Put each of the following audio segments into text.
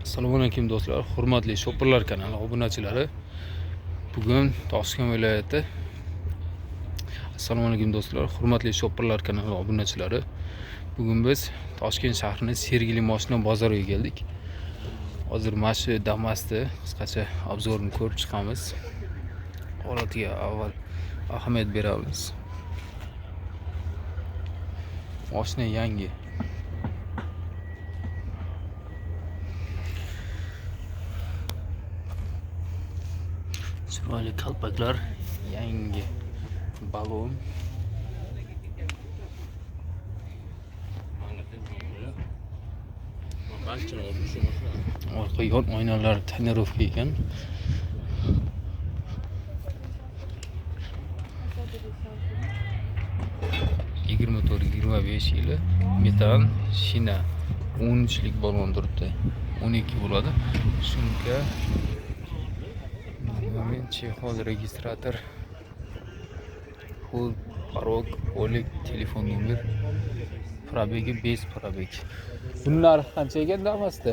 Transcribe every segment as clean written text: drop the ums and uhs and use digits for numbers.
Assalomu alaykum do'stlar, hurmatli Shopperlar kanali obunachilari. Bugun Toshkent viloyati. Assalomu alaykum do'stlar, hurmatli Shopperlar kanali obunachilari. Bugun biz Toshkent shahrining Sergeli mashina bozoriga keldik. Hozir mana shu Damas'ni qisqacha obzorini ko'rib chiqamiz. Holatiga avval ahamiyat beramiz. Mashina yangi. Chiroyli kalpaklar, yangi balon. Orqa yon oynalari tonirovka ekan. Motor 25 yili metan shina 13lik balon turibdi. 12 bo'ladi. Sumka, chexol, registrator, pul, parok, o'lik, telefon nomer, probegi 5 probeg. Buning narxi qancha ekan Damas'da?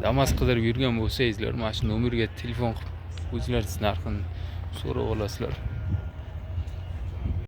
Damas qidirib yurgan bo'lsangizlar, mana shu nomerga telefon qilib o'zlaringiz narxini so'rab olasizlar.